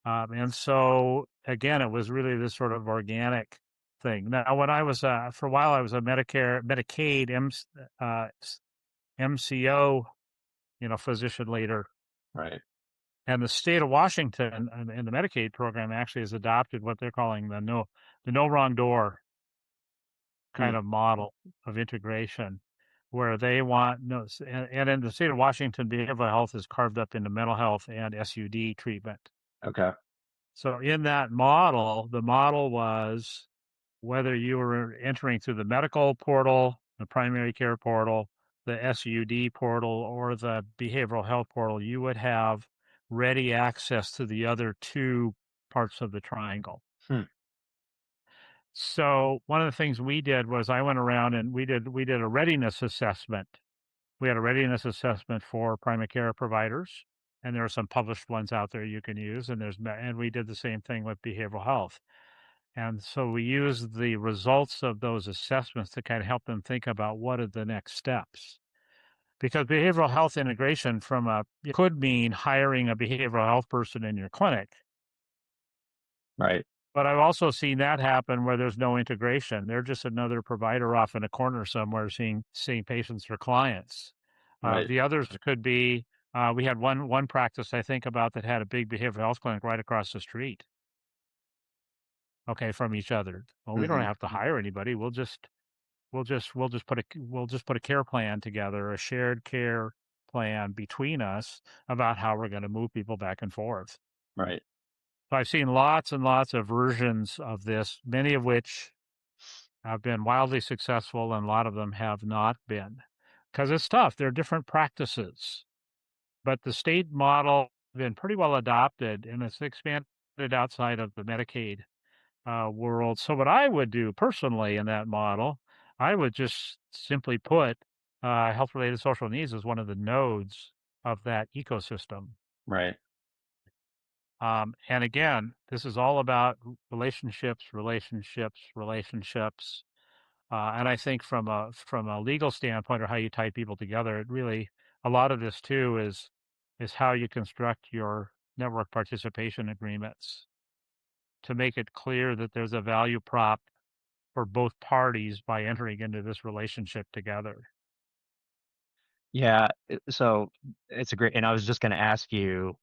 B: And so, again, it was really this sort of organic thing. Now, when I was, for a while, I was a Medicaid MCO, physician leader.
C: Right.
B: And the state of Washington in the Medicaid program actually has adopted what they're calling the no wrong door
C: Hmm.
B: kind of model of integration, where they want no, and in the state of Washington, behavioral health is carved up into mental health and SUD treatment.
C: Okay.
B: So in that model, the model was whether you were entering through the medical portal, the primary care portal, the SUD portal, or the behavioral health portal, you would have ready access to the other two parts of the triangle.
C: Hmm.
B: So one of the things we did was I went around and we did a readiness assessment. We had a readiness assessment for primary care providers, and there are some published ones out there you can use. And we did the same thing with behavioral health. And so we used the results of those assessments to kind of help them think about what are the next steps. Because behavioral health integration it could mean hiring a behavioral health person in your clinic.
C: Right.
B: But I've also seen that happen where there's no integration. They're just another provider off in a corner somewhere seeing patients or clients.
C: Right.
B: The others could be, we had one practice I think about that had a big behavioral health clinic right across the street. Okay, from each other. Well, we don't have to hire anybody. We'll just put a care plan together, a shared care plan between us about how we're going to move people back and forth.
C: Right.
B: So I've seen lots and lots of versions of this, many of which have been wildly successful, and a lot of them have not been. Because it's tough. There are different practices. But the state model has been pretty well adopted, and it's expanded outside of the Medicaid world. So what I would do personally in that model, I would just simply put health-related social needs as one of the nodes of that ecosystem.
C: Right.
B: And again, this is all about relationships, relationships, relationships. And I think from a legal standpoint or how you tie people together, it really a lot of this too is how you construct your network participation agreements to make it clear that there's a value prop for both parties by entering into this relationship together.
C: Yeah. So it's a great, and I was just going to ask you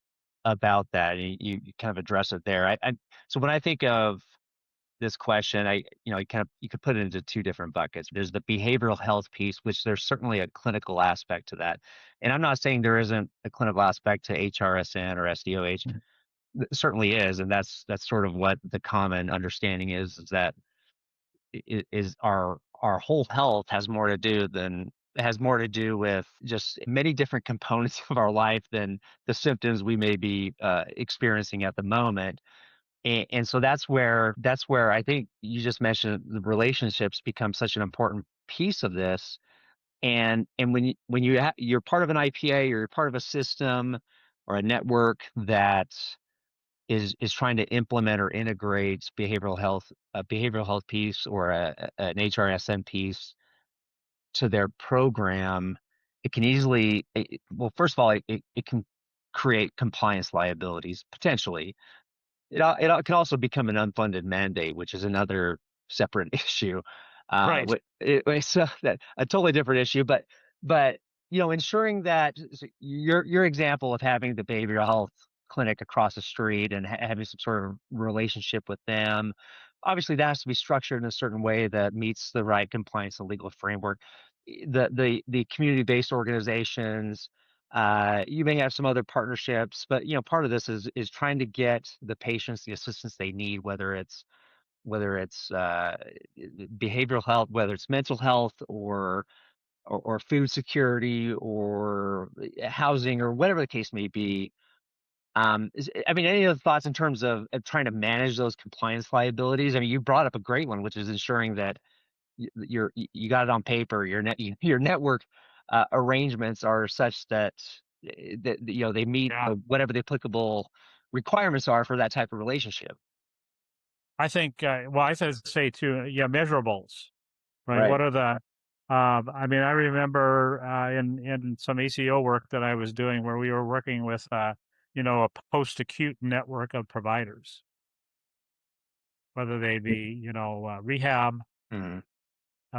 C: about that. You kind of address it there. So when I think of this question, you could put it into two different buckets. There's the behavioral health piece, which there's certainly a clinical aspect to that. And I'm not saying there isn't a clinical aspect to HRSN or SDOH. It certainly is, and that's sort of what the common understanding is that our whole health has more to do with just many different components of our life than the symptoms we may be experiencing at the moment. And so that's where I think you just mentioned the relationships become such an important piece of this. And you're part of an IPA, or you're part of a system or a network that is trying to implement or integrate a behavioral health piece or an HRSN piece to their program, it can easily, well, first of all, it can create compliance liabilities potentially. It can also become an unfunded mandate, which is another separate issue.
B: Right.
C: So that a totally different issue, but ensuring that your example of having the behavioral health clinic across the street and having some sort of relationship with them, obviously that has to be structured in a certain way that meets the right compliance and legal framework. The community-based organizations, you may have some other partnerships, but part of this is trying to get the patients the assistance they need, whether it's behavioral health, whether it's mental health or food security or housing or whatever the case may be. Any other thoughts in terms of trying to manage those compliance liabilities? I mean, you brought up a great one, which is ensuring that you got it on paper. Your network arrangements are such that they meet whatever the applicable requirements are for that type of relationship.
B: I think, I say too, measurables, right?
C: Right.
B: What are the, I remember in some ACO work that I was doing where we were working with, a post-acute network of providers, whether they be, rehab
C: Mm-hmm.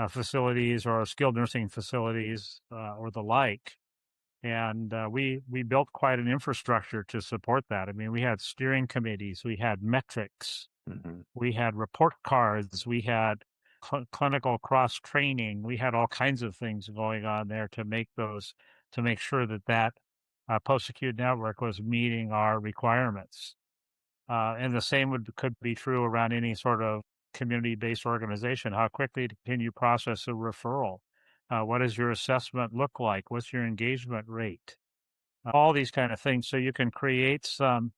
B: facilities or skilled nursing facilities or the like. And we built quite an infrastructure to support that. I mean, we had steering committees, we had metrics,
C: Mm-hmm.
B: we had report cards, we had clinical cross training, we had all kinds of things going on there to make sure that post acute network was meeting our requirements. And the same could be true around any sort of community-based organization. How quickly can you process a referral? What does your assessment look like? What's your engagement rate? All these kind of things. So you can create some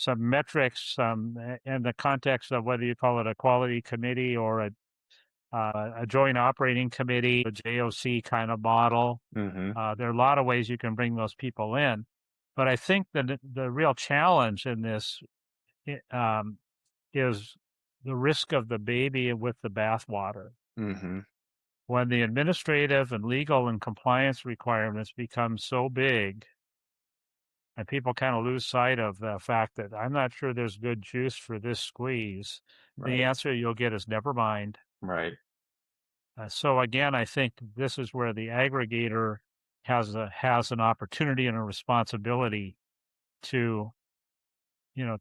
B: metrics in the context of whether you call it a quality committee or a joint operating committee, a JOC kind of model.
C: Mm-hmm.
B: There are a lot of ways you can bring those people in. But I think that the real challenge in this is the risk of the baby with the bathwater.
C: Mm-hmm.
B: When the administrative and legal and compliance requirements become so big, and people kind of lose sight of the fact that I'm not sure there's good juice for this squeeze, the
C: Right.
B: answer you'll get is never mind.
C: Right.
B: So again, I think this is where the aggregator has an opportunity and a responsibility to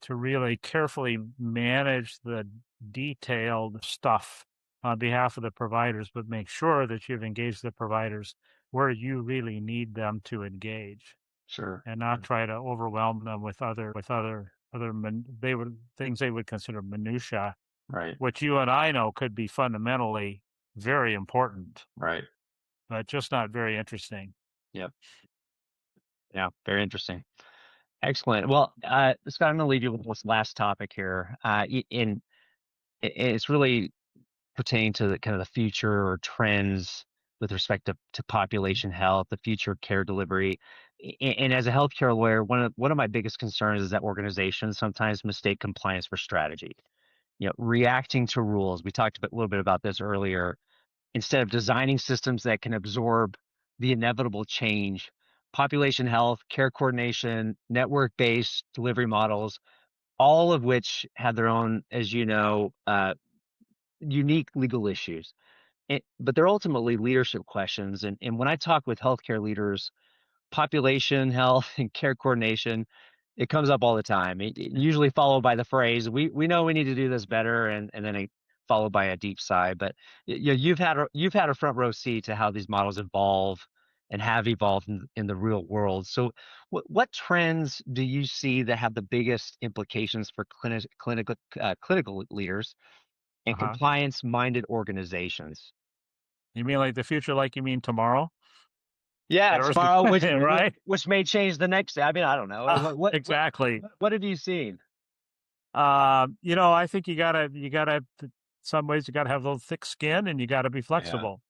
B: to really carefully manage the detailed stuff on behalf of the providers, but make sure that you've engaged the providers where you really need them to engage,
C: Sure.
B: and not try to overwhelm them with things they would consider minutia,
C: Right.
B: which you and I know could be fundamentally very important,
C: Right.
B: but just not very interesting.
C: Yep. Yeah. Very interesting. Excellent. Well, Scott, I'm going to leave you with this last topic here. It's really pertaining to the kind of the future or trends with respect to population health, the future of care delivery. And as a healthcare lawyer, one of my biggest concerns is that organizations sometimes mistake compliance for strategy. Reacting to rules. We talked a little bit about this earlier. Instead of designing systems that can absorb the inevitable change, population health, care coordination, network-based delivery models, all of which have their own, as you know, unique legal issues. But they're ultimately leadership questions. And when I talk with healthcare leaders, population health and care coordination, it comes up all the time. Usually followed by the phrase, we know we need to do this better, and then followed by a deep sigh. But you've had a front row seat to how these models evolve and have evolved in the real world. So what trends do you see that have the biggest implications for clinical leaders and
B: Uh-huh.
C: compliance-minded organizations?
B: You mean like the future, like you mean tomorrow?
C: Yeah, tomorrow,
B: Right?
C: which may change the next day. I mean, I don't know.
B: Exactly.
C: What have you seen?
B: I think you gotta, some ways you gotta have a little thick skin and you gotta be
C: Yeah,
B: flexible.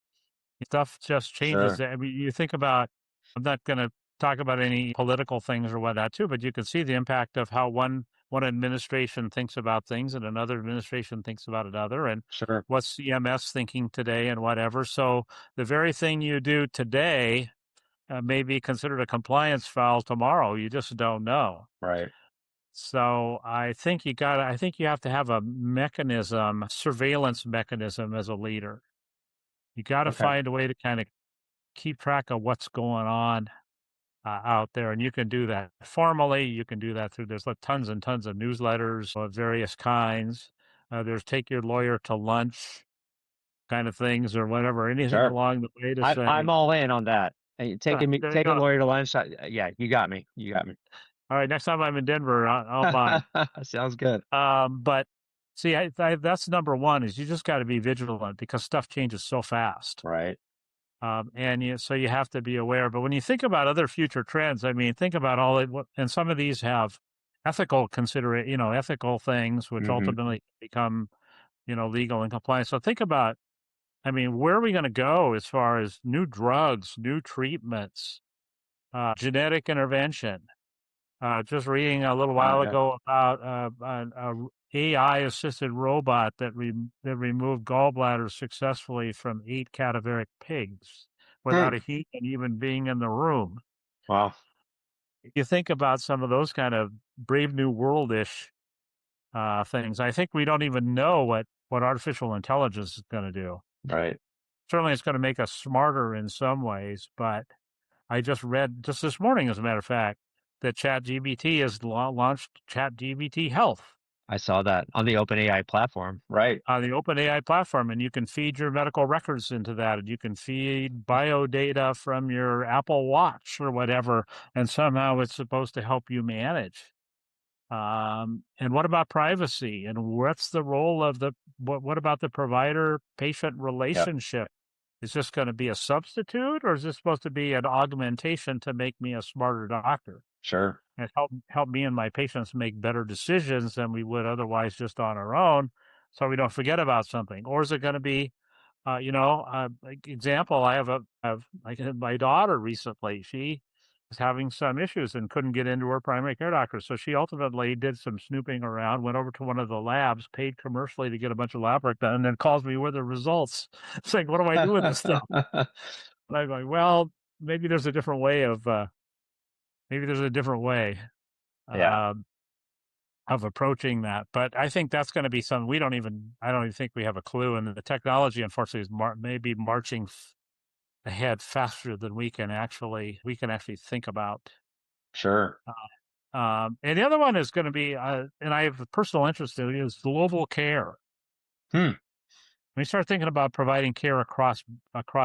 B: Stuff just changes.
C: sure,
B: I mean, you think about, I'm not gonna talk about any political things or whatnot too, but you can see the impact of how one administration thinks about things and another administration thinks about another, and
C: sure.
B: what's CMS thinking today and whatever. So the very thing you do today may be considered a compliance foul tomorrow. You just don't know.
C: Right.
B: So I think you have to have a mechanism, surveillance mechanism as a leader. You got to
C: Okay.
B: find a way to kind of keep track of what's going on out there. And you can do that formally. You can do that through, there's like tons and tons of newsletters of various kinds. There's take your lawyer to lunch kind of things or whatever, anything
C: Sure.
B: along the way to
C: I'm
B: say,
C: all in on that. Hey,
B: there you
C: take a
B: go.
C: lawyer to lunch. Yeah, you got me. You got me.
B: All right, next time I'm in Denver, I'll mind.
C: Sounds good.
B: But see, that's number one is you just got to be vigilant because stuff changes so fast.
C: Right.
B: So you have to be aware. But when you think about other future trends, I mean, think about and some of these have ethical ethical things, which
C: Mm-hmm.
B: ultimately become, legal and compliant. So think about, I mean, where are we going to go as far as new drugs, new treatments, genetic intervention? Just reading a little while
C: Yeah.
B: ago about an AI-assisted robot that removed gallbladders successfully from 8 cadaveric pigs without
C: Hmm.
B: a human even being in the room.
C: Wow.
B: You think about some of those kind of Brave New World-ish things. I think we don't even know what artificial intelligence is going to do.
C: Right.
B: Certainly, it's going to make us smarter in some ways, but I just read just this morning, as a matter of fact, that ChatGPT has launched ChatGPT Health
C: I saw that on the OpenAI platform. Right.
B: on the OpenAI platform, and you can feed your medical records into that, and you can feed bio data from your Apple Watch or whatever, and somehow it's supposed to help you manage. And what about privacy? And what's the role of what about the provider-patient relationship? Is this going to be a substitute, or is this supposed to be an augmentation to make me a smarter doctor
C: Sure.
B: and help me and my patients make better decisions than we would otherwise just on our own, so we don't forget about something? Or is it going to be, like example, I have like my daughter recently. She was having some issues and couldn't get into her primary care doctor. So she ultimately did some snooping around, went over to one of the labs, paid commercially to get a bunch of lab work done, and then calls me with the results. It's like, what do I do with this stuff? And I'm like, well, maybe there's a different way
C: Yeah,
B: um, of approaching that. But I think that's going to be something I don't even think we have a clue. And the technology, unfortunately, is maybe marching ahead faster than we can actually think about.
C: sure.
B: And the other one is going to be, and I have a personal interest in it, is global care.
C: Hmm.
B: We start thinking about providing care across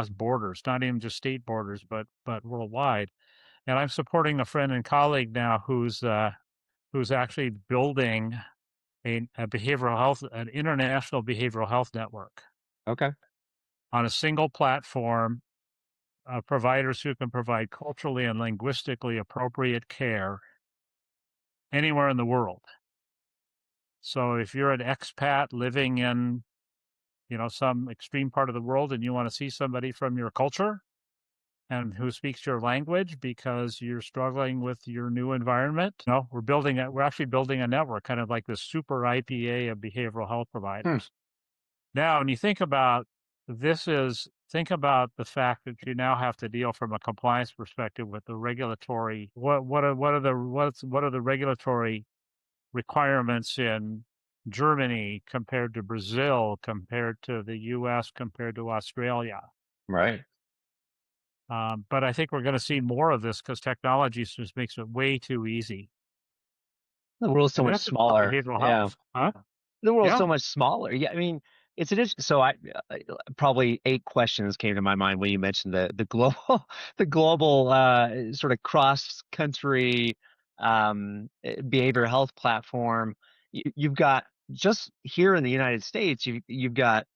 B: borders, not even just state borders, but worldwide. And I'm supporting a friend and colleague now who's actually building an international behavioral health network
C: Okay.
B: on a single platform of providers who can provide culturally and linguistically appropriate care anywhere in the world. So if you're an expat living in, some extreme part of the world and you want to see somebody from your culture and who speaks your language because you're struggling with your new environment, we're actually building a network, kind of like the super IPA of behavioral health providers. Now, when you think about think about the fact that you now have to deal from a compliance perspective with the regulatory. What are the regulatory requirements in Germany compared to Brazil, compared to the U.S., compared to Australia?
C: Right.
B: But I think we're going to see more of this because technology just makes it way too easy.
C: The world's so
B: And
C: much
B: that's about
C: smaller.
B: behavioral
C: Yeah.
B: health, huh?
C: The world's
B: Yeah.
C: so much smaller. Yeah, I mean, it's an interesting. So probably 8 questions came to my mind when you mentioned the global the global sort of cross country behavioral health platform. You've got just here in the United States, you've got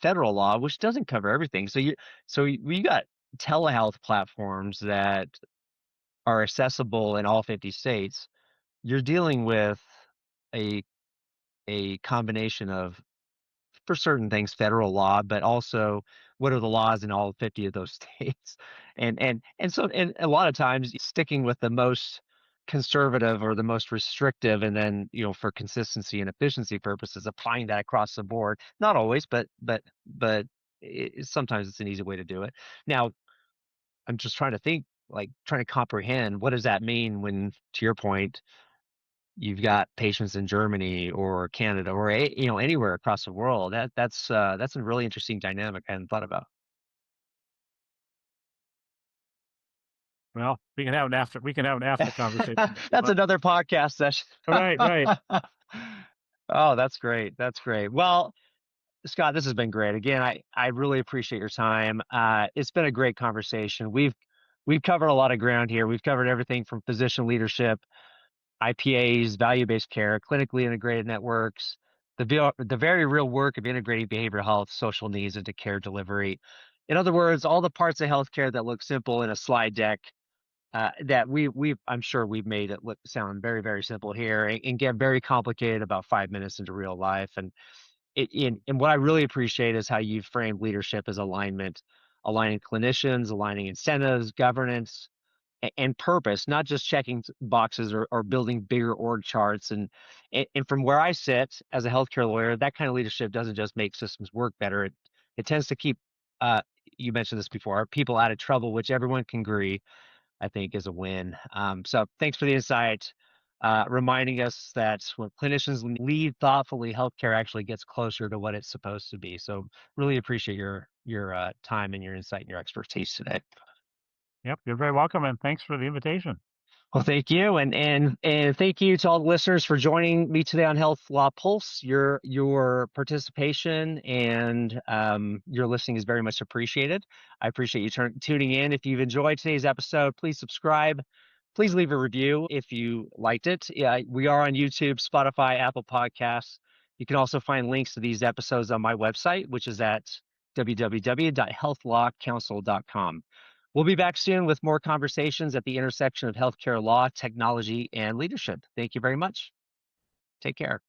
C: federal law which doesn't cover everything. So you got telehealth platforms that are accessible in all 50 states. You're dealing with a combination of, for certain things, federal law, but also what are the laws in all 50 of those states? And a lot of times sticking with the most conservative or the most restrictive, and then, for consistency and efficiency purposes, applying that across the board. Not always, but sometimes it's an easy way to do it. Now, I'm just trying to think, like trying to comprehend, what does that mean when, to your point, you've got patients in Germany or Canada or anywhere across the world. That's a really interesting dynamic I hadn't thought about.
B: Well, we can have an after conversation.
C: That's another podcast session.
B: Right.
C: Oh, that's great. That's great. Well, Scott, this has been great. Again, I really appreciate your time. It's been a great conversation. We've covered a lot of ground here. We've covered everything from physician leadership, IPAs, value-based care, clinically integrated networks, the very real work of integrating behavioral health, social needs into care delivery. In other words, all the parts of healthcare that look simple in a slide deck, that I'm sure we've made it sound very, very simple here, and get very complicated about 5 minutes into real life. And what I really appreciate is how you've framed leadership as alignment, aligning clinicians, aligning incentives, governance, and purpose, not just checking boxes or building bigger org charts. And from where I sit as a healthcare lawyer, that kind of leadership doesn't just make systems work better. It tends to keep, you mentioned this before, people out of trouble, which everyone can agree, I think, is a win. So thanks for the insight, reminding us that when clinicians lead thoughtfully, healthcare actually gets closer to what it's supposed to be. So really appreciate your time and your insight and your expertise today.
B: Yep, you're very welcome, and thanks for the invitation.
C: Well, thank you, and thank you to all the listeners for joining me today on Health Law Pulse. Your participation and your listening is very much appreciated. I appreciate you tuning in. If you've enjoyed today's episode, please subscribe, Please leave a review if you liked it. Yeah, we are on YouTube, Spotify, Apple Podcasts. You can also find links to these episodes on my website, which is at www.healthlawcouncil.com. We'll be back soon with more conversations at the intersection of healthcare law, technology, and leadership. Thank you very much. Take care.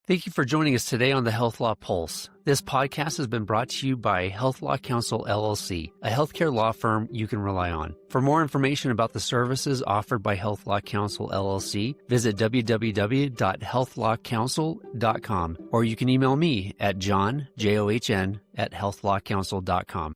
A: Thank you for joining us today on the Health Law Pulse. This podcast has been brought to you by Health Law Council, LLC, a healthcare law firm you can rely on. For more information about the services offered by Health Law Council, LLC, visit www.healthlawcouncil.com, or you can email me at john, John, @healthlawcouncil.com.